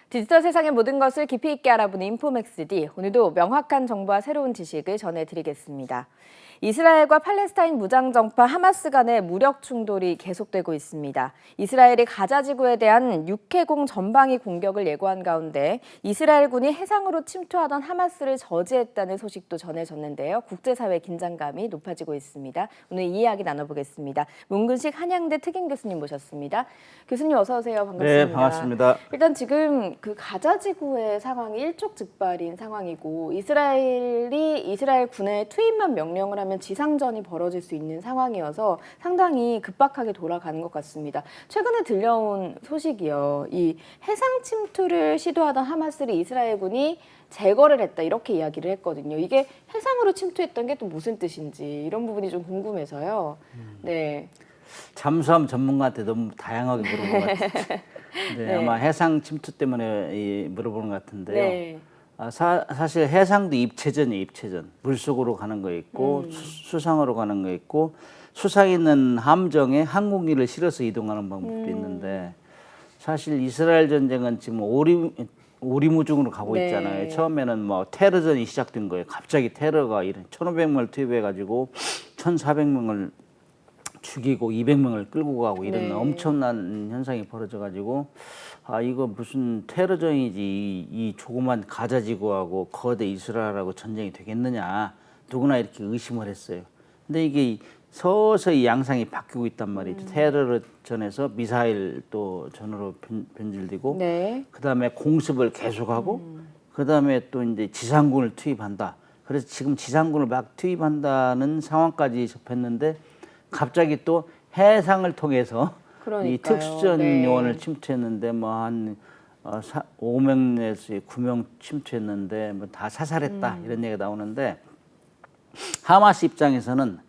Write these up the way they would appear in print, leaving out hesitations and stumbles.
디지털 세상의 모든 것을 깊이 있게 알아보는 인포맥스D. 오늘도 명확한 정보와 새로운 지식을 전해드리겠습니다. 이스라엘과 팔레스타인 무장정파 하마스 간의 무력 충돌이 계속되고 있습니다. 이스라엘이 가자 지구에 대한 육해공 전방위 공격을 예고한 가운데 이스라엘군이 해상으로 침투하던 하마스를 저지했다는 소식도 전해졌는데요. 국제사회 긴장감이 높아지고 있습니다. 오늘 이 이야기 나눠보겠습니다. 문근식 한양대 특임 교수님 모셨습니다. 교수님 어서 오세요. 반갑습니다. 네, 반갑습니다. 일단 지금 그 가자 지구의 상황이 일촉즉발인 상황이고 이스라엘이 이스라엘 군의 투입만 명령을 하면 지상전이 벌어질 수 있는 상황이어서 상당히 급박하게 돌아가는 것 같습니다. 최근에 들려온 소식이요. 이 해상 침투를 시도하던 하마스를 이스라엘군이 제거를 했다 이렇게 이야기를 했거든요. 이게 해상으로 침투했던 게 또 무슨 뜻인지 이런 부분이 좀 궁금해서요. 네. 잠수함 전문가한테 너무 다양하게 물어본 것 같아요. 네, 네. 아마 해상 침투 때문에 물어보는 것 같은데요. 네. 사실 해상도 입체전이에요, 입체전. 물속으로 가는 거 있고 수상으로 가는 거 있고 수상에 있는 함정에 항공기를 실어서 이동하는 방법도 있는데 사실 이스라엘 전쟁은 지금 오리무중으로 가고 네. 있잖아요. 처음에는 뭐 테러전이 시작된 거예요. 갑자기 테러가 1,500명을 투입해가지고 1,400명을 죽이고 200명을 끌고 가고 이런 네. 엄청난 현상이 벌어져가지고 이거 무슨 테러전이지 이 조그만 가자지구하고 거대 이스라엘하고 전쟁이 되겠느냐 누구나 이렇게 의심을 했어요. 근데 이게 서서히 양상이 바뀌고 있단 말이죠. 테러전에서 미사일 또 전으로 변질되고 네. 그다음에 공습을 계속하고 그다음에 또 이제 지상군을 투입한다. 그래서 지금 지상군을 막 투입한다는 상황까지 접했는데 갑자기 또 해상을 통해서 그러니까요. 이 특수전 네. 요원을 침투했는데 뭐 한 5명 내에서 9명 침투했는데 뭐 다 사살했다 이런 얘기가 나오는데 하마스 입장에서는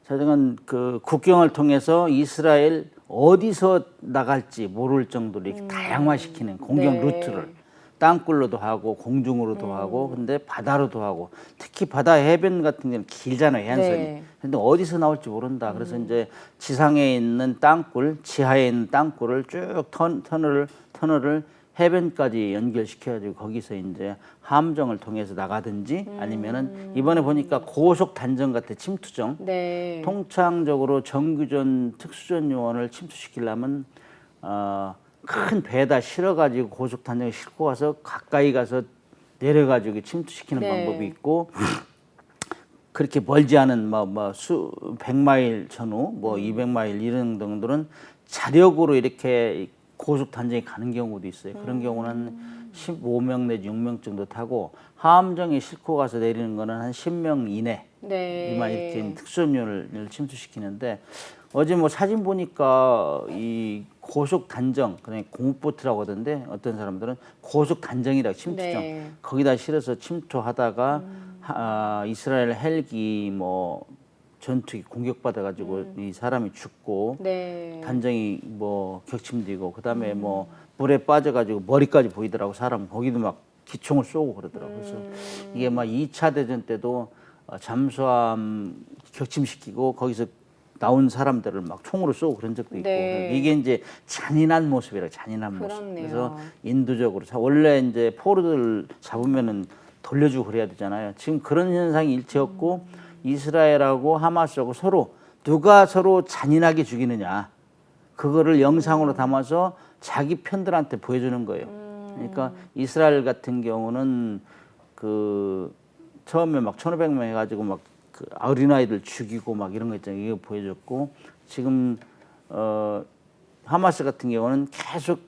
저는 그 국경을 통해서 이스라엘 어디서 나갈지 모를 정도로 이렇게 다양화시키는 공격 네. 루트를 땅굴로도 하고 공중으로도 하고 근데 바다로도 하고 특히 바다 해변 같은 데는 길잖아요 해안선이. 네. 근데 어디서 나올지 모른다. 그래서 이제 지상에 있는 땅굴, 지하에 있는 땅굴을 쭉 터널을 해변까지 연결시켜가지고 거기서 이제 함정을 통해서 나가든지 아니면은 이번에 보니까 고속 단정 같은 침투정. 네. 통상적으로 정규전 특수전 요원을 침투시키려면 큰 배에다 실어가지고 고속 단정에 싣고 가서 가까이 가서 내려가지고 침투시키는 네. 방법이 있고 그렇게 멀지 않은 수 100마일 전후 200마일 이런 정도는 자력으로 이렇게 고속 단정에 가는 경우도 있어요. 그런 경우는 15명 내지 6명 정도 타고 함정에 싣고 가서 내리는 거는 한 10명 이내 네. 이만 이렇게 특수전요를 침투시키는데 어제 뭐 사진 보니까 이 고속 단정 그냥 고무보트라고 하던데 어떤 사람들은 고속 단정이라고 침투정 네. 거기다 실어서 침투하다가 이스라엘 헬기 뭐 전투기 공격받아 가지고 이 사람이 죽고 네. 단정이 뭐 격침되고 그다음에 뭐 물에 빠져 가지고 머리까지 보이더라고 사람 거기도 막 기총을 쏘고 그러더라고 그래서 이게 막 2차 대전 때도 잠수함 격침시키고 거기서 나온 사람들을 막 총으로 쏘고 그런 적도 있고 네. 이게 이제 잔인한 모습이라 잔인한 모습. 그렇네요. 그래서 인도적으로 원래 이제 포로들 잡으면은 돌려주고 그래야 되잖아요. 지금 그런 현상이 일체였고 이스라엘하고 하마스하고 서로 누가 서로 잔인하게 죽이느냐 그거를 영상으로 담아서 자기 편들한테 보여주는 거예요. 그러니까 이스라엘 같은 경우는 그 처음에 막 1,500명 해가지고 막 그 어린아이들 죽이고 막 이런 거 있잖아요. 이거 보여줬고 지금 하마스 같은 경우는 계속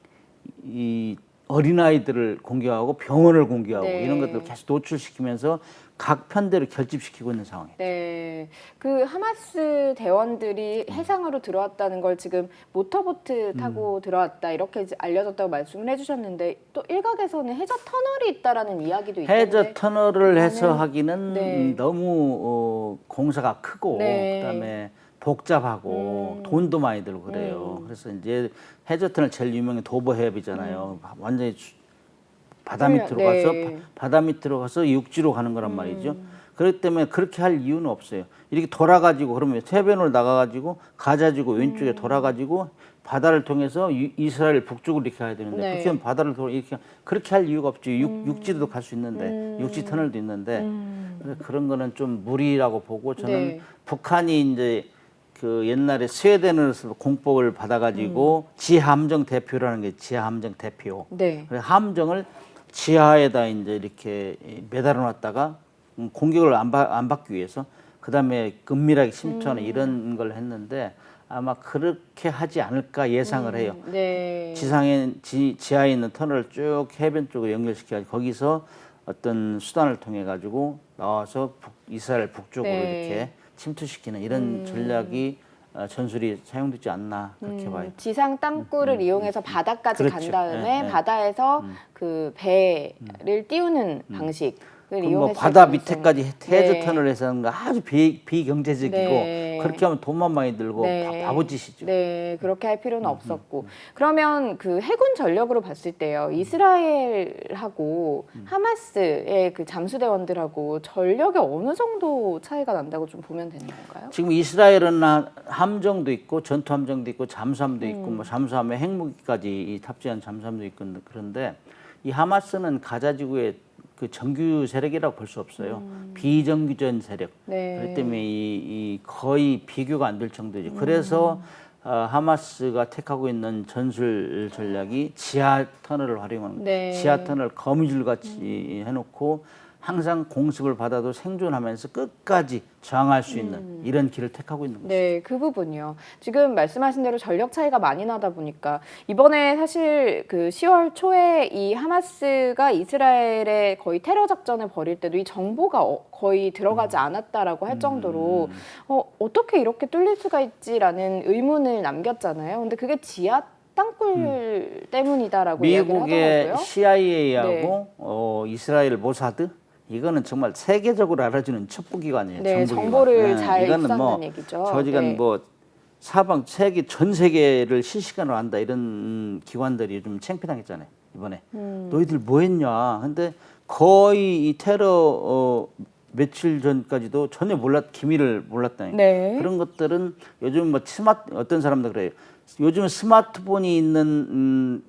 이 어린아이들을 공격하고 병원을 공격하고 네. 이런 것들을 계속 노출시키면서 각 편대로 결집시키고 있는 상황이에요. 네. 그 하마스 대원들이 해상으로 들어왔다는 걸 지금 모터보트 타고 들어왔다 이렇게 이제 알려졌다고 말씀을 해주셨는데 또 일각에서는 해저 터널이 있다라는 이야기도 있던데 해저 터널을 해서 하기는 네. 너무 공사가 크고 네. 그다음에 복잡하고 돈도 많이 들고 그래요. 그래서 이제 해저 터널 제일 유명한 도보 해협이잖아요. 완전히 바다 밑으로 네. 가서 바다 밑으로 가서 육지로 가는 거란 말이죠. 그렇기 때문에 그렇게 할 이유는 없어요. 이렇게 돌아가지고 그러면 해변으로 나가가지고 가자지구 왼쪽에 돌아가지고 바다를 통해서 이스라엘 북쪽으로 이렇게 가야 되는데 네. 그렇게 하면 바다를 통해 이렇게 그렇게 할 이유가 없지. 육지도 갈 수 있는데 육지 터널도 있는데 그래서 그런 거는 좀 무리라고 보고 저는 네. 북한이 이제 그 옛날에 스웨덴으로서 공법을 받아가지고 지하함정 대표라는 게 지하함정 대표. 네. 그래서 함정을 지하에다 이제 이렇게 매달아 놨다가 공격을 안 받기 위해서 그 다음에 은밀하게 침투하는 이런 걸 했는데 아마 그렇게 하지 않을까 예상을 해요. 네. 지하에 있는 터널을 쭉 해변 쪽으로 연결시켜가지고 거기서 어떤 수단을 통해 가지고 나와서 이스라엘 북쪽으로 네. 이렇게 침투시키는 이런 전략이 전술이 사용되지 않나 그렇게 봐요. 지상 땅굴을 이용해서 바다까지 그렇죠. 간 다음에 네, 네. 바다에서 그 배를 띄우는 방식을 그럼 이용했을 뭐 바다 가능성이- 밑에까지 해저 네. 터널을 해서 하는 거 아주 비경제적이고 네. 그렇게 하면 돈만 많이 들고 네. 바보짓이죠. 네, 그렇게 할 필요는 없었고. 그러면 그 해군 전력으로 봤을 때요, 이스라엘하고 하마스의 그 잠수대원들하고 전력이 어느 정도 차이가 난다고 좀 보면 되는 건가요? 지금 이스라엘은 함정도 있고 전투함정도 있고 잠수함도 있고 뭐 잠수함에 핵무기까지 탑재한 잠수함도 있고 그런데 이 하마스는 가자지구의 그 정규 세력이라고 볼 수 없어요. 비정규전 세력. 네. 그렇기 때문에 이 거의 비교가 안 될 정도죠. 그래서 하마스가 택하고 있는 전술 전략이 지하 터널을 활용하는 거예요. 네. 지하 터널 거미줄 같이 해놓고 항상 공습을 받아도 생존하면서 끝까지 저항할 수 있는 이런 길을 택하고 있는 거죠. 네, 그 부분이요. 지금 말씀하신 대로 전력 차이가 많이 나다 보니까 이번에 사실 그 10월 초에 이 하마스가 이스라엘에 거의 테러 작전을 벌일 때도 이 정보가 거의 들어가지 않았다라고 할 정도로 어떻게 이렇게 뚫릴 수가 있지라는 의문을 남겼잖아요. 근데 그게 지하 땅굴 때문이다라고 이야기를 미국의 하더라고요. CIA하고 이스라엘 모사드 이거는 정말 세계적으로 알아주는 첩보기관이에요. 네, 정보기관. 정보를 잘 이거는 입수한다는 뭐 얘기죠. 저지간 네. 뭐 사방 세계 전 세계를 실시간으로 한다 이런 기관들이 좀 창피당했잖아요. 이번에 너희들 뭐했냐? 근데 거의 이 테러 며칠 전까지도 전혀 기밀을 몰랐다니까. 네. 그런 것들은 요즘 뭐 어떤 사람들 그래요. 요즘 스마트폰이 있는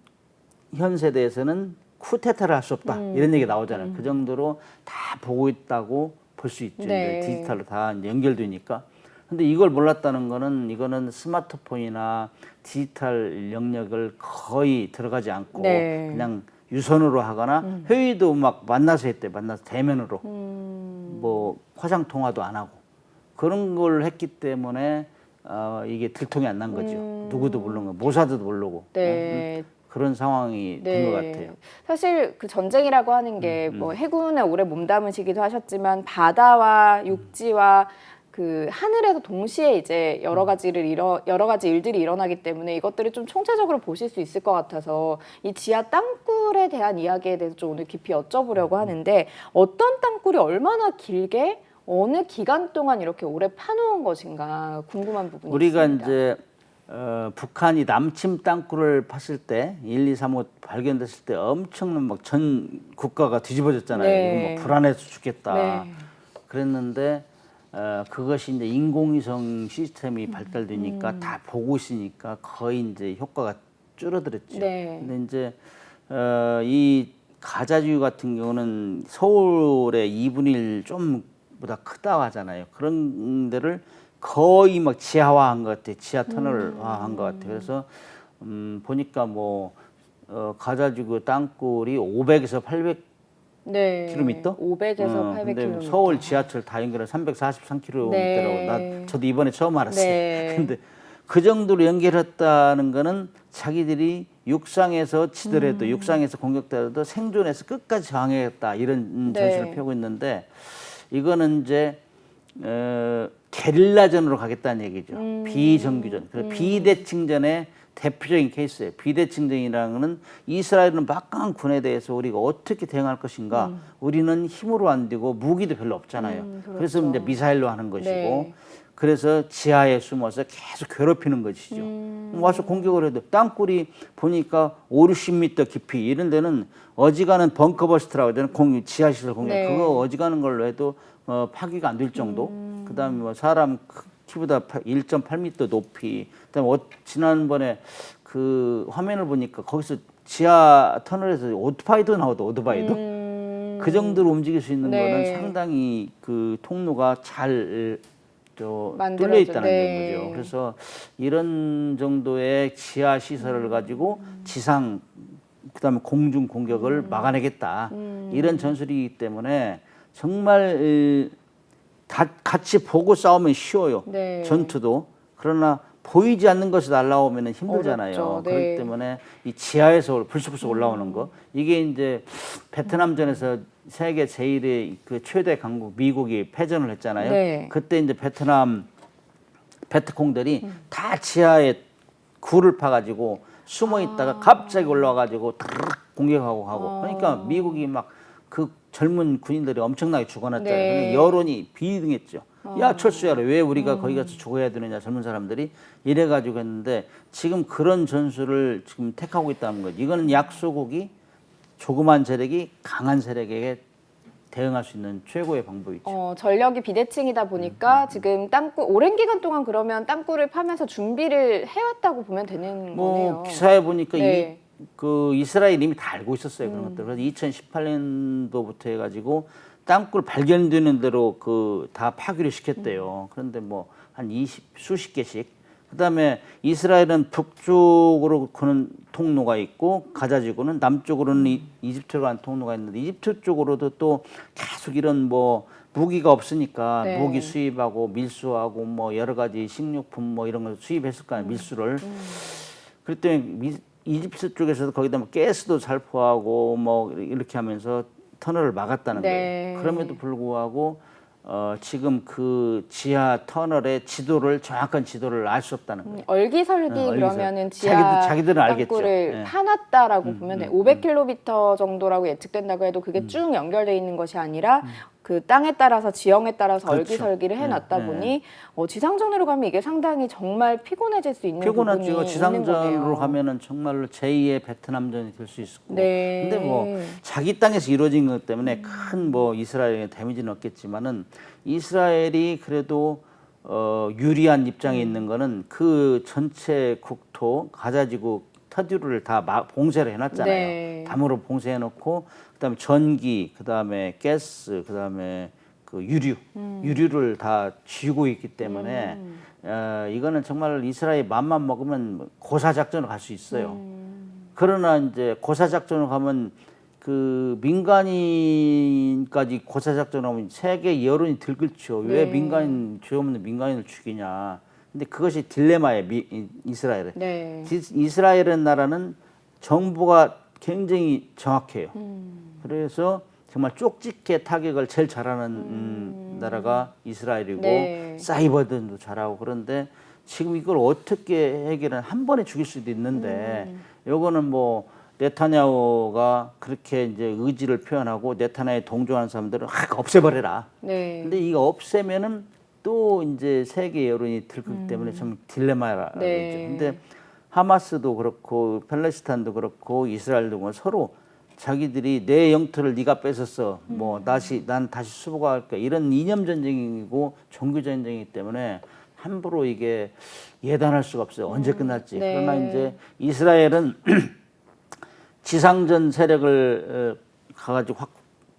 현 세대에서는 쿠데타를 할 수 없다 이런 얘기 나오잖아요. 그 정도로 다 보고 있다고 볼 수 있죠. 네. 이제 디지털로 다 이제 연결되니까. 근데 이걸 몰랐다는 거는 이거는 스마트폰이나 디지털 영역을 거의 들어가지 않고 네. 그냥 유선으로 하거나 회의도 막 만나서 했대. 만나서 대면으로 뭐 화상 통화도 안 하고 그런 걸 했기 때문에 이게 들통이 안 난 거죠. 누구도 모르는 거, 모사드도 모르고. 네. 그런 상황이 된 것 같아요. 사실 그 전쟁이라고 하는 게 뭐 해군에 오래 몸담으시기도 하셨지만 바다와 육지와 그 하늘에서 동시에 이제 여러 가지 일들이 일어나기 때문에 이것들을 좀 총체적으로 보실 수 있을 것 같아서 이 지하 땅굴에 대한 이야기에 대해서 좀 오늘 깊이 여쭤보려고 하는데 어떤 땅굴이 얼마나 길게 어느 기간 동안 이렇게 오래 파놓은 것인가 궁금한 부분이 우리가 있습니다. 이제 북한이 남침 땅굴을 팠을 때 1, 2, 3, 5 발견됐을 때 엄청난 막 전 국가가 뒤집어졌잖아요. 네. 이거 뭐 불안해서 죽겠다. 네. 그랬는데 그것이 이제 인공위성 시스템이 발달되니까 다 보고 있으니까 거의 이제 효과가 줄어들었죠. 네. 근데 이제 이 가자지구 같은 경우는 서울의 2분의 1 좀보다 크다고 하잖아요. 그런 데를 거의 막 지하화한 것 같아요. 지하 터널화한 것 같아요. 그래서 보니까 뭐 가자지구 땅굴이 500에서 800 네. 킬로미터? 500에서 근데 800km. 서울 지하철 다 연결해 343km라고 네. 저도 이번에 처음 알았어요. 네. 근데 그 정도로 연결했다는 거는 자기들이 육상에서 치더라도 육상에서 공격되더라도 생존해서 끝까지 저항하겠다 이런 네. 전술을 펴고 있는데 이거는 이제 게릴라전으로 가겠다는 얘기죠. 비정규전. 그래서 비대칭전의 대표적인 케이스예요. 비대칭전이라는 거는 이스라엘은 막강한 군에 대해서 우리가 어떻게 대응할 것인가. 우리는 힘으로 안 되고 무기도 별로 없잖아요. 그렇죠. 그래서 이제 미사일로 하는 것이고 네. 그래서 지하에 숨어서 계속 괴롭히는 것이죠. 와서 공격을 해도 땅굴이 보니까 5, 60m 깊이 이런 데는 어지간한 벙커버스트라고 하잖아요. 지하시설 공격. 네. 그거 어지간한 걸로 해도 파기가 안 될 정도. 그다음에 뭐 사람 키보다 1.8m 높이. 그다음에 지난번에 그 화면을 보니까 거기서 지하 터널에서 오토바이도 나오도 오토바이도 그 정도로 움직일 수 있는 네. 거는 상당히 그 통로가 잘 뚫려 만들어져- 있다는 네. 거죠. 그래서 이런 정도의 지하 시설을 가지고 지상 그다음에 공중 공격을 막아내겠다. 이런 전술이기 때문에 정말 같이 보고 싸우면 쉬워요. 네. 전투도. 그러나 보이지 않는 것이 날라오면 힘들잖아요. 어렵죠. 네. 그렇기 때문에 이 지하에서 불쑥불쑥 올라오는 거. 이게 이제 베트남전에서 세계 제1의 그 최대 강국 미국이 패전을 했잖아요. 네. 그때 이제 베트남 베트콩들이 다 지하에 굴을 파가지고 숨어 있다가 갑자기 올라와가지고 타르르 공격하고 하고. 그러니까 미국이 막 그 젊은 군인들이 엄청나게 죽어났잖아요. 네. 근데 여론이 비등했죠. 야 철수야 왜 우리가 거기 가서 죽어야 되느냐 젊은 사람들이 이래가지고 했는데 지금 그런 전술을 지금 택하고 있다는 거죠. 이거는 약소국이 조그만 세력이 강한 세력에게 대응할 수 있는 최고의 방법이죠. 전력이 비대칭이다 보니까 지금 땅굴 오랜 기간 동안 그러면 땅굴을 파면서 준비를 해왔다고 보면 되는 뭐 거네요. 기사에 보니까 네. 그 이스라엘 이미 다 알고 있었어요 그런 것들. 그래서 2018년도부터 해가지고 땅굴 발견되는 대로 그 다 파기를 시켰대요. 그런데 뭐 한 수십 개씩. 그다음에 이스라엘은 북쪽으로 가는 통로가 있고 가자지구는 남쪽으로는 이집트로 가는 통로가 있는데 이집트 쪽으로도 또 계속 이런 뭐 무기가 없으니까 네. 무기 수입하고 밀수하고 뭐 여러 가지 식료품 뭐 이런 걸 수입했을 거 아니에요 밀수를. 그랬더니 이집트 쪽에서도 거기다 뭐 가스도 살포하고 뭐 이렇게 하면서 터널을 막았다는 네. 거예요. 그럼에도 불구하고 지금 그 지하 터널의 지도를 정확한 지도를 알 수 없다는 거예요. 얼기설기 얼기설. 그러면은 지하 자기들은 알겠죠. 땅굴을 예. 파놨다라고 보면 돼요. 500km 정도라고 예측된다고 해도 그게 쭉 연결돼 있는 것이 아니라 그 땅에 따라서 지형에 따라서 그렇죠. 얼기설기를 해놨다 예, 보니 지상전으로 가면 이게 상당히 정말 피곤해질 수 있는 부분이 피곤하죠. 있는 지상전으로 거네요. 가면은 정말로 제2의 베트남전이 될 수 있었고. 네. 근데 뭐 자기 땅에서 이루어진 것 때문에 큰 뭐 이스라엘에 데미지는 없겠지만은 이스라엘이 그래도 유리한 입장에 있는 거는 그 전체 국토 가자지구 터디루를 다 봉쇄를 해놨잖아요. 네. 담으로 봉쇄해놓고 그다음에 전기, 그다음에 가스, 그다음에 그 유류를 다 쥐고 있기 때문에 이거는 정말 이스라엘 맘만 먹으면 고사 작전을 갈 수 있어요. 그러나 이제 고사 작전을 가면 그 민간인까지 고사 작전을 하면 세계 여론이 들끓죠. 왜 네. 죄 없는 민간인을 죽이냐. 근데 그것이 딜레마예요. 이스라엘에. 네. 이스라엘은 나라는 정보가 굉장히 정확해요. 그래서 정말 쪽집게 타격을 제일 잘하는 나라가 이스라엘이고 네. 사이버든도 잘하고 그런데 지금 이걸 어떻게 해결은 한 번에 죽일 수도 있는데 요거는 뭐 네타냐후가 그렇게 이제 의지를 표현하고 네타냐후에 동조하는 사람들은 없애버려라. 네. 근데 이거 없애면은 또 이제 세계 여론이 들기 때문에 참 딜레마라죠. 네. 근데 하마스도 그렇고 팔레스타인도 그렇고 이스라엘도 그렇고 서로 자기들이 내 영토를 네가 뺏었어. 뭐 난 다시 수복할게. 이런 이념 전쟁이고 종교 전쟁이기 때문에 함부로 이게 예단할 수가 없어요. 언제 끝날지. 네. 그러나 이제 이스라엘은 지상전 세력을 가가지고 확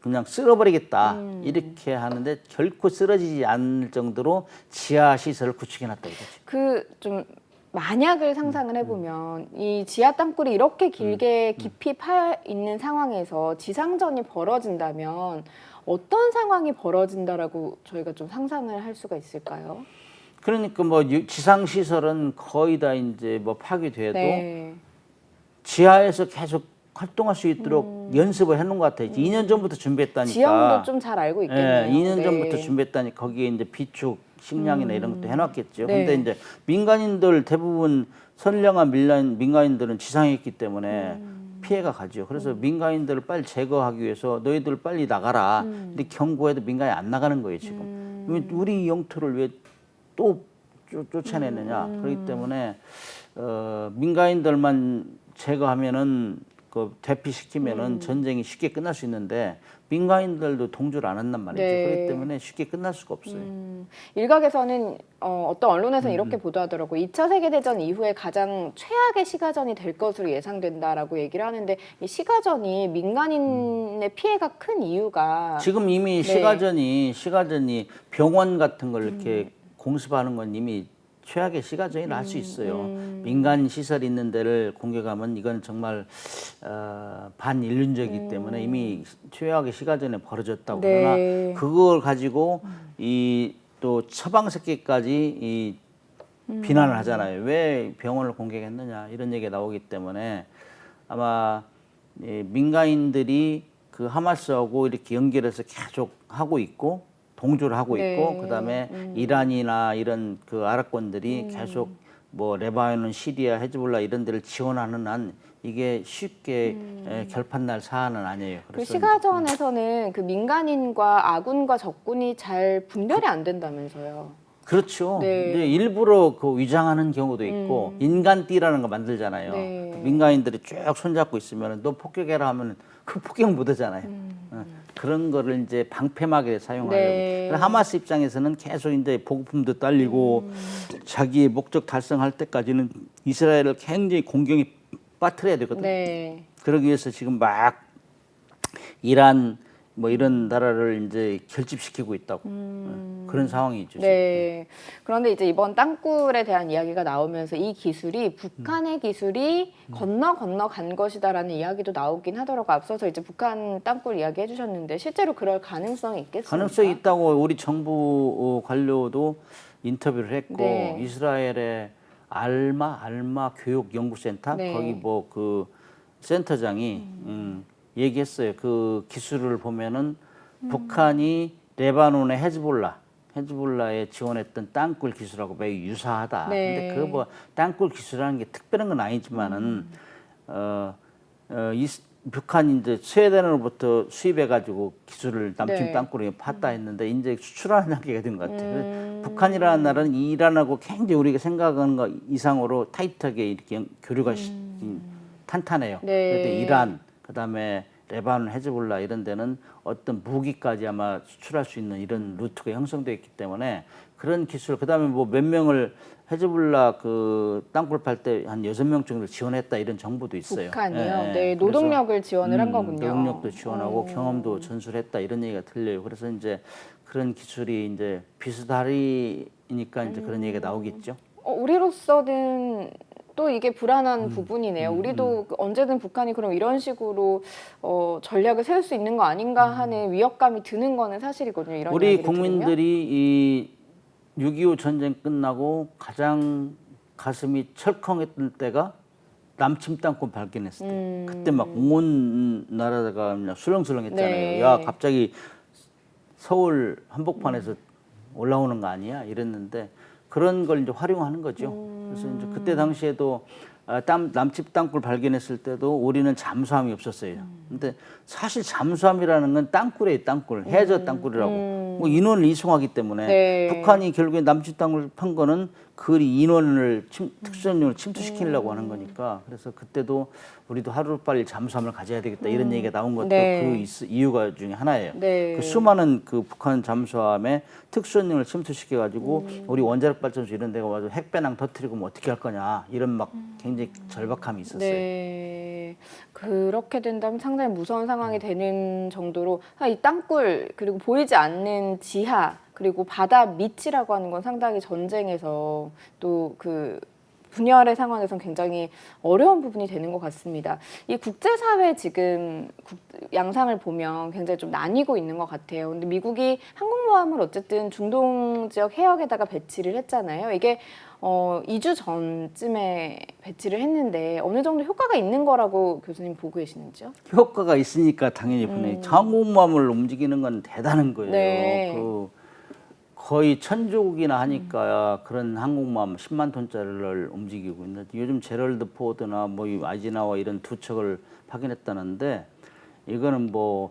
그냥 쓸어버리겠다 이렇게 하는데 결코 쓰러지지 않을 정도로 지하 시설을 구축해놨다 이거지. 그 좀 만약을 상상을 해보면 이 지하 땅굴이 이렇게 길게 깊이 파 있는 상황에서 지상전이 벌어진다면 어떤 상황이 벌어진다라고 저희가 좀 상상을 할 수가 있을까요? 그러니까 뭐 지상 시설은 거의 다 이제 뭐 파괴돼도 네. 지하에서 계속 활동할 수 있도록 연습을 해놓은 것 같아요. 2년 전부터 준비했다니까. 지형도 좀 잘 알고 있겠네요. 예, 2년 네. 전부터 준비했다니 거기에 이제 비축, 식량이나 이런 것도 해놨겠죠. 네. 근데 이제 민간인들 대부분 선량한 민간인들은 지상에 있기 때문에 피해가 가죠. 그래서 민간인들을 빨리 제거하기 위해서 너희들 빨리 나가라. 근데 경고해도 민간이 안 나가는 거예요 지금. 우리 영토를 왜 또 쫓아내느냐. 그렇기 때문에 민간인들만 제거하면은 그 대피시키면은 전쟁이 쉽게 끝날 수 있는데 민간인들도 동조를 안 한단 말이죠. 네. 그렇기 때문에 쉽게 끝날 수가 없어요. 일각에서는 어떤 언론에서는 이렇게 보도하더라고요. 2차 세계대전 이후에 가장 최악의 시가전이 될 것으로 예상된다라고 얘기를 하는데 이 시가전이 민간인의 피해가 큰 이유가 지금 이미 네. 시가전이 병원 같은 걸 이렇게 공습하는 건 이미 최악의 시가전이 날 수 있어요. 민간 시설 있는 데를 공격하면 이건 정말 반인륜적이기 때문에 이미 최악의 시가전에 벌어졌다고. 그러나 네. 그걸 가지고 이 또 처방 새끼까지 이 비난을 하잖아요. 왜 병원을 공격했느냐 이런 얘기가 나오기 때문에 아마 민간인들이 그 하마스하고 이렇게 연결해서 계속 하고 있고 동조를 하고 있고 네. 그다음에 이란이나 이런 그 아랍권들이 계속 뭐 레바논, 시리아, 헤즈볼라 이런 데를 지원하는 한 이게 쉽게 결판날 사안은 아니에요. 그 그래서 시가전에서는 그 민간인과 아군과 적군이 잘 분별이 안 된다면서요. 그렇죠. 네. 이제 일부러 그 위장하는 경우도 있고 인간띠라는 거 만들잖아요. 네. 그 민간인들이 쭉 손잡고 있으면 너 폭격해라 하면 그 폭격 못 하잖아요. 그런 거를 이제 방패막에 사용하려고. 네. 그래서 하마스 입장에서는 계속 이제 보급품도 딸리고 자기의 목적 달성할 때까지는 이스라엘을 굉장히 공경에 빠뜨려야 되거든요. 네. 그러기 위해서 지금 막 이란 뭐 이런 나라를 이제 결집시키고 있다고 그런 상황이죠. 지금. 네. 그런데 이제 이번 땅굴에 대한 이야기가 나오면서 이 기술이 북한의 기술이 건너 간 것이다라는 이야기도 나오긴 하더라고. 앞서서 이제 북한 땅굴 이야기 해주셨는데 실제로 그럴 가능성이 있겠습니까? 가능성이 있다고 우리 정부 관료도 인터뷰를 했고 네. 이스라엘의 알마 교육 연구센터 네. 거기 뭐 그 센터장이 얘기했어요. 그 기술을 보면은 북한이 레바논의 헤즈볼라에 지원했던 땅굴 기술하고 매우 유사하다. 네. 근데 그 뭐 땅굴 기술이라는 게 특별한 건 아니지만은 북한이 이제 스웨덴으로부터 수입해가지고 기술을 남침 네. 땅굴에 팠다 했는데 이제 수출하는 단계가 된 것 같아요. 북한이라는 나라는 이란하고 굉장히 우리가 생각하는 것 이상으로 타이트하게 이렇게 교류가 탄탄해요. 네. 그런데 이란, 그다음에 레바논, 헤즈볼라 이런 데는 어떤 무기까지 아마 수출할 수 있는 이런 루트가 형성되어 있기 때문에 그런 기술, 그다음에 뭐 몇 명을 헤즈볼라 그 땅굴 팔 때 한 6명 정도 지원했다 이런 정보도 있어요. 북한이요? 예, 예. 네, 노동력을 그래서, 지원을 한 거군요. 노동력도 지원하고 경험도 전술했다 이런 얘기가 들려요. 그래서 이제 그런 기술이 이제 비스다리니까 이제 그런 얘기가 나오겠죠. 우리로서는 또 이게 불안한 부분이네요. 우리도 언제든 북한이 그럼 이런 식으로 전략을 세울 수 있는 거 아닌가 하는 위협감이 드는 거는 사실이거든요. 이런 우리 이야기를 국민들이 이 6.25 전쟁 끝나고 가장 가슴이 철컹했던 때가 남침 땅굴 발견했을 때 그때 막 온 나라가 그냥 술렁술렁했잖아요. 네. 야 갑자기 서울 한복판에서 올라오는 거 아니야? 이랬는데 그런 걸 이제 활용하는 거죠. 그래서 이제 그때 당시에도 남집 땅굴 발견했을 때도 우리는 잠수함이 없었어요. 근데 사실 잠수함이라는 건 땅굴이에요, 땅굴. 해저 땅굴이라고. 뭐 인원을 이송하기 때문에 네. 북한이 결국에 남집 땅굴 판 거는 그 인원을 특수전력을 침투시키려고 하는 거니까. 그래서 그때도 우리도 하루빨리 잠수함을 가져야 되겠다 이런 얘기가 나온 것도 네. 그 이유가 중에 하나예요. 네. 그 수많은 그 북한 잠수함에 특수전력을 침투시켜 가지고 우리 원자력 발전소 이런 데가 와서 핵배낭 터뜨리고 뭐 어떻게 할 거냐 이런 막 굉장히 절박함이 있었어요. 네. 그렇게 된다면 상당히 무서운 상황이 되는 정도로 이 땅굴 그리고 보이지 않는 지하 그리고 바다 밑이라고 하는 건 상당히 전쟁에서 또 그 분열의 상황에선 굉장히 어려운 부분이 되는 것 같습니다. 이 국제사회 지금 양상을 보면 굉장히 좀 나뉘고 있는 것 같아요. 근데 미국이 항공모함을 어쨌든 중동 지역 해역에다가 배치를 했잖아요. 이게 2주 전쯤에 배치를 했는데 어느 정도 효과가 있는 거라고 교수님 보고 계시는지요? 효과가 있으니까 당연히 보내. 항공모함을 움직이는 건 대단한 거예요. 네. 그 거의 1000조국이나 하니까 그런 항공모함 10만 톤짜리를 움직이고 있는데 요즘 제럴드 포드나 뭐 아이즈나워 이런 두 척을 파견했다는데 이거는 뭐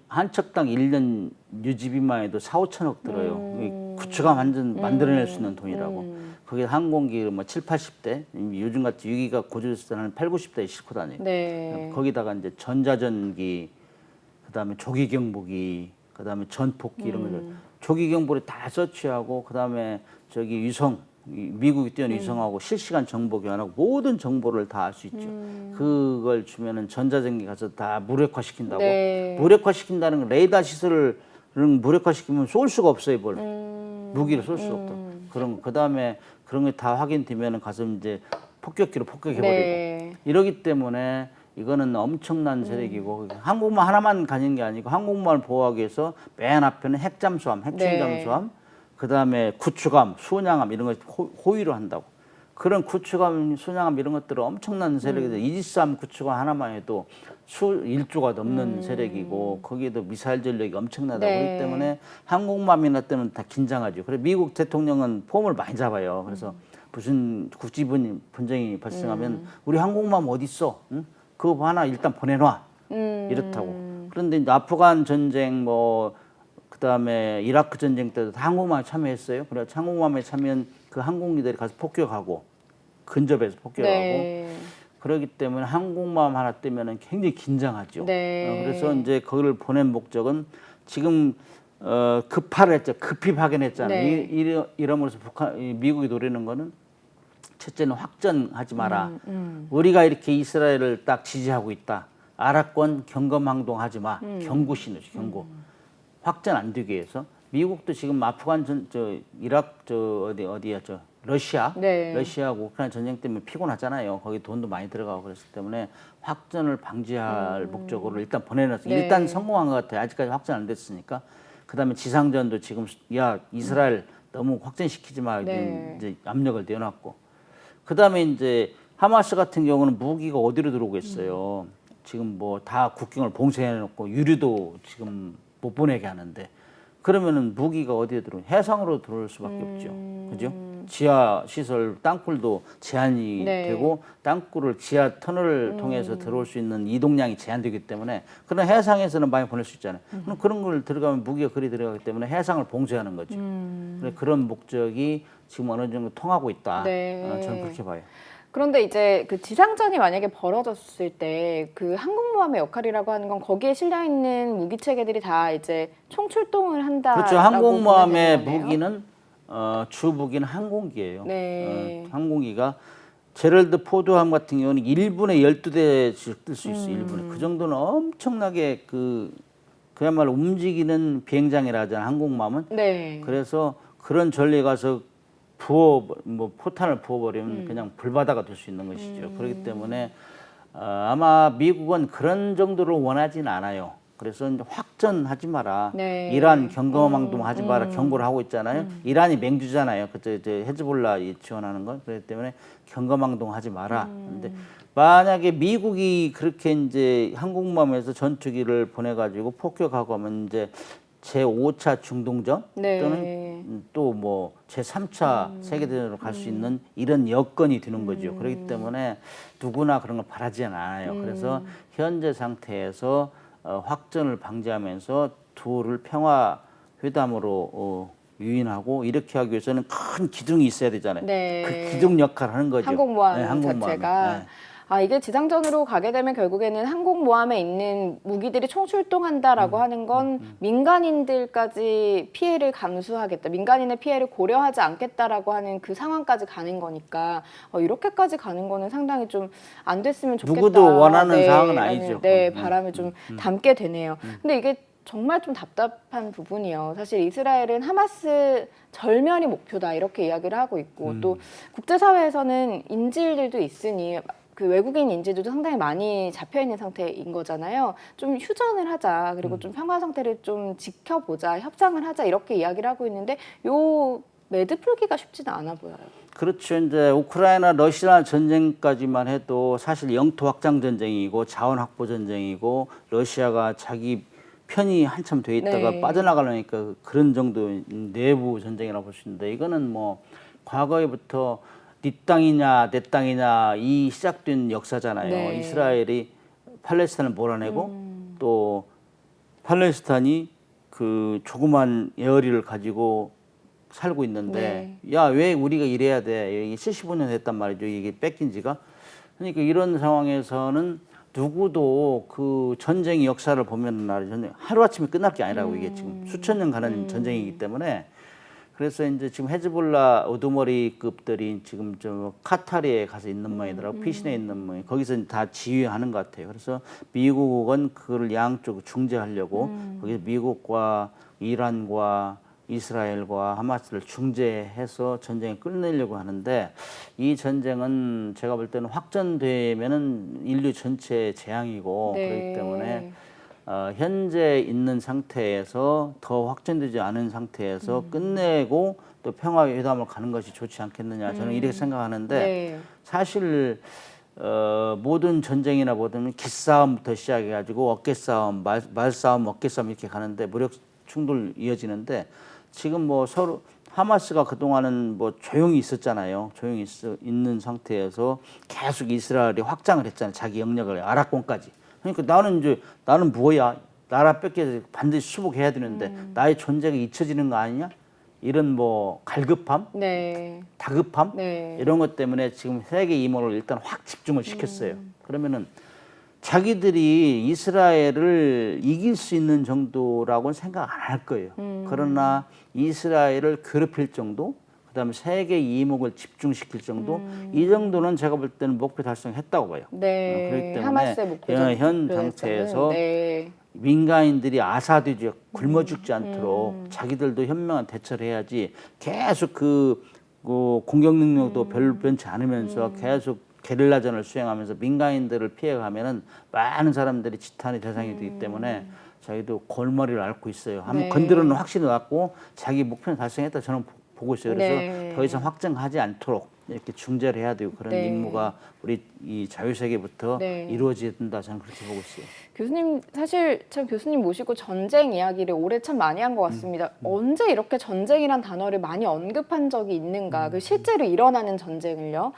한 척당 1년 유지비만 해도 4, 5천억 들어요. 구축함 완전 만들어낼 수 있는 돈이라고. 거기에 항공기 뭐 7, 80대, 요즘 같이 6기가 고조됐을 때는 한 8, 90대에 싣고 다니고. 네. 거기다가 이제 전자전기, 그다음에 조기경보기, 그다음에 전폭기 이런 것들. 조기경보를 다 서치하고 그다음에 저기 위성, 미국이 띄운 위성하고 실시간 정보 교환하고 모든 정보를 다 알 수 있죠. 그걸 주면은 전자전기 가서 다 무력화시킨다고. 네. 무력화시킨다는 건 레이더 시설을 무력화시키면 쏠 수가 없어요, 뭘. 무기를 쏠 수 없다. 그런 그다음에 그런 게 다 확인되면은 가서 이제 폭격기로 폭격해버리고. 네. 이러기 때문에 이거는 엄청난 세력이고 항공모함 하나만 가진 게 아니고 항공모함을 보호하기 위해서 맨 앞에는 핵잠수함, 핵추진 네. 잠수함, 그다음에 구축함, 순양함 이런 걸 호위로 한다고. 그런 구축함, 순양함 이런 것들은 엄청난 세력이죠. 이지스함 구축함 하나만 해도 수 1조가 넘는 세력이고 거기에도 미사일 전력이 엄청나다고. 네. 그렇기 때문에 항공모함이나 때는 다 긴장하죠. 그래서 미국 대통령은 폼을 많이 잡아요. 그래서 무슨 국지 분쟁이 발생하면 우리 항공모함 어디 있어? 응? 그거 하나 일단 보내놔. 이렇다고. 그런데 이제 아프간 전쟁 뭐 그다음에 이라크 전쟁 때도 다 항공모함에 참여했어요. 그래서 항공모함에 참여한 그 항공기들이 가서 폭격하고 근접해서 폭격하고. 네. 그렇기 때문에 항공모함 하나 뜨면은 굉장히 긴장하죠. 네. 그래서 이제 거기를 보낸 목적은 지금 급파를 했죠. 급히 파견했잖아요. 네. 이러면서 미국이 노리는 거는 첫째는 확전하지 마라. 우리가 이렇게 이스라엘을 딱 지지하고 있다. 아랍권 경검 항동하지 마. 경고 신호죠. 경고. 확전 안 되게 해서 미국도 지금 아프간 이라크 어디야 러시아, 네. 러시아하고 우크라이나 전쟁 때문에 피곤하잖아요. 거기 돈도 많이 들어가고 그랬기 때문에 확전을 방지할 목적으로 일단 보내놨어. 네. 일단 성공한 것 같아요. 아직까지 확전 안 됐으니까. 그다음에 지상전도 지금 야 이스라엘 너무 확전시키지 마. 네. 이제 압력을 내놨고. 그다음에 이제 하마스 같은 경우는 무기가 어디로 들어오고 있어요. 지금 뭐 다 국경을 봉쇄해놓고 유류도 지금 못 보내게 하는데 그러면은 무기가 어디에 들어오냐? 해상으로 들어올 수밖에 없죠. 그죠? 지하 시설 땅굴도 제한이 네. 되고 땅굴을 지하 터널을 통해서 들어올 수 있는 이동량이 제한되기 때문에 그런 해상에서는 많이 보낼 수 있잖아요. 그럼 그런 걸 들어가면 무기가 그리 들어가기 때문에 해상을 봉쇄하는 거죠. 그런 목적이 지금 어느 정도 통하고 있다. 네. 저는 그렇게 봐요. 그런데 이제 그 지상전이 만약에 벌어졌을 때 그 항공모함의 역할이라고 하는 건 거기에 실려 있는 무기 체계들이 다 이제 총출동을 한다. 그렇죠. 항공모함의 무기는 주 무기는 항공기예요. 네. 항공기가 제럴드 포드함 같은 경우는 1분에 12대씩 뜰 수 있어요. 1분에. 그 정도는 엄청나게 그야말로 움직이는 비행장이라 하잖아요. 항공모함은. 네. 그래서 그런 전리에 가서 포탄을 부어버리면 그냥 불바다가 될 수 있는 것이죠. 그렇기 때문에 아마 미국은 그런 정도로 원하진 않아요. 그래서 이제 확전하지 마라. 네. 이란 경검항동 하지 마라 경고를 하고 있잖아요. 이란이 맹주잖아요. 그때 헤즈볼라 지원하는 건. 그렇기 때문에 경검항동 하지 마라. 근데 만약에 미국이 그렇게 이제 항공모함에서 전투기를 보내가지고 폭격하고 하면 이제 제5차 중동전 네. 또는 또 뭐 제3차 세계대전으로 갈 수 있는 이런 여건이 되는 거죠. 그렇기 때문에 누구나 그런 걸 바라지는 않아요. 그래서 현재 상태에서 확전을 방지하면서 둘을 평화 회담으로 유인하고 이렇게 하기 위해서는 큰 기둥이 있어야 되잖아요. 네. 그 기둥 역할을 하는 거죠. 항공모함 네, 항공모함이. 자체가. 네. 이게 지상전으로 가게 되면 결국에는 항공모함에 있는 무기들이 총출동한다라고 하는 건 민간인들까지 피해를 감수하겠다. 민간인의 피해를 고려하지 않겠다라고 하는 그 상황까지 가는 거니까 이렇게까지 가는 거는 상당히 좀 안 됐으면 좋겠다. 누구도 원하는 상황은 라는, 아니죠. 네, 바람을 좀 담게 되네요. 근데 이게 정말 좀 답답한 부분이요. 사실 이스라엘은 하마스 절멸이 목표다 이렇게 이야기를 하고 있고 또 국제사회에서는 인질들도 있으니 그 외국인 인질들도 상당히 많이 잡혀 있는 상태인 거잖아요. 좀 휴전을 하자, 그리고 좀 평화 상태를 좀 지켜보자, 협상을 하자 이렇게 이야기를 하고 있는데 요 매듭 풀기가 쉽지는 않아 보여요. 그렇죠. 이제 우크라이나 러시아 전쟁까지만 해도 사실 영토 확장 전쟁이고 자원 확보 전쟁이고 러시아가 자기 편이 한참 돼 있다가 네. 빠져나가려니까 그런 정도 내부 전쟁이라고 볼 수 있는데 이거는 뭐 과거에부터 네 땅이냐 내 땅이냐 이 시작된 역사잖아요. 네. 이스라엘이 팔레스타인을 몰아내고 또 팔레스타인이 그 조그만 에어리를 가지고 살고 있는데 야, 왜 우리가 이래야 돼? 이게 75년 됐단 말이죠. 이게 뺏긴 지가. 그러니까 이런 상황에서는 누구도 그 전쟁의 역사를 보면 말이죠. 하루아침에 끝날 게 아니라고 이게 지금 수천 년 가는 전쟁이기 때문에 그래서 이제 지금 헤즈볼라 우두머리급들이 지금 저 카타르에 가서 있는 모양이더라고. 피신에 있는 모양. 거기서 다 지휘하는 것 같아요. 그래서 미국은 그걸 양쪽 중재하려고 거기서 미국과 이란과 이스라엘과 하마스를 중재해서 전쟁을 끝내려고 하는데 이 전쟁은 제가 볼 때는 확전되면은 인류 전체의 재앙이고 그렇기 때문에 현재 있는 상태에서 더 확전되지 않은 상태에서 끝내고 또 평화회담을 가는 것이 좋지 않겠느냐 저는 이렇게 생각하는데 사실 모든 전쟁이나 모든 기싸움부터 시작해가지고 어깨싸움, 말싸움, 어깨싸움 이렇게 가는데 무력 충돌 이어지는데 지금 뭐 서로 하마스가 그동안은 뭐 조용히 있었잖아요. 조용히 있는 상태에서 계속 이스라엘이 확장을 했잖아요. 자기 영역을 아랍권까지. 그러니까 나는 뭐야? 나라 뺏겨서 반드시 수복해야 되는데 나의 존재가 잊혀지는 거 아니냐? 이런 뭐 갈급함, 다급함 이런 것 때문에 지금 세계 이모를 일단 확 집중을 시켰어요. 그러면은 자기들이 이스라엘을 이길 수 있는 정도라고는 생각 안 할 거예요. 그러나 이스라엘을 괴롭힐 정도, 그다음에 세계 이목을 집중시킬 정도, 이 정도는 제가 볼 때는 목표 달성했다고 봐요. 그렇기 때문에 현 상태에서 민간인들이 아사드지 굶어 죽지 않도록 자기들도 현명한 대처를 해야지 계속 그 공격 능력도 별로 변치 않으면서 계속 게릴라전을 수행하면서 민간인들을 피해가면은 많은 사람들이 지탄의 대상이 되기 때문에 저희도 골머리를 앓고 있어요. 한번 건드려는 확신이 났고 자기 목표는 달성했다 저는 보고 있어요. 그래서 더 이상 확정하지 않도록 이렇게 중재를 해야 되고 그런 임무가 우리 이 자유세계부터 이루어져야 된다 저는 그렇게 보고 있어요. 교수님 사실 참 교수님 모시고 전쟁 이야기를 올해 참 많이 한 것 같습니다. 언제 이렇게 전쟁이란 단어를 많이 언급한 적이 있는가? 그 실제로 일어나는 전쟁을요.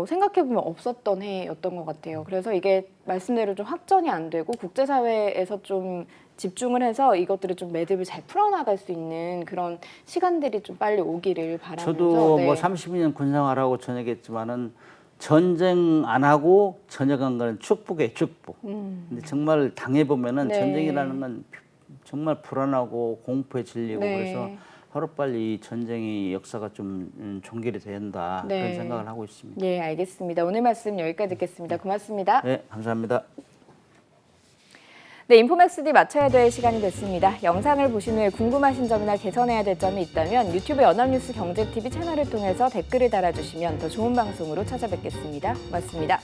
생각해보면 없었던 해였던 것 같아요. 그래서 이게 말씀대로 좀 확전이 안 되고 국제사회에서 좀 집중을 해서 이것들을 좀 매듭을 잘 풀어나갈 수 있는 그런 시간들이 좀 빨리 오기를 바라면서 저도 뭐 32년 군생활하고 전역했지만은 전쟁 안 하고 전역한 거는 축복이에요, 축복. 근데 정말 당해보면은 전쟁이라는 건 정말 불안하고 공포에 질리고 그래서 하루빨리 이 전쟁의 역사가 좀 종결이 된다 그런 생각을 하고 있습니다. 네, 알겠습니다. 오늘 말씀 여기까지 듣겠습니다. 고맙습니다. 네, 감사합니다. 네, 인포맥스D 마쳐야 될 시간이 됐습니다. 영상을 보신 후에 궁금하신 점이나 개선해야 될 점이 있다면 유튜브 연합뉴스 경제TV 채널을 통해서 댓글을 달아주시면 더 좋은 방송으로 찾아뵙겠습니다. 고맙습니다.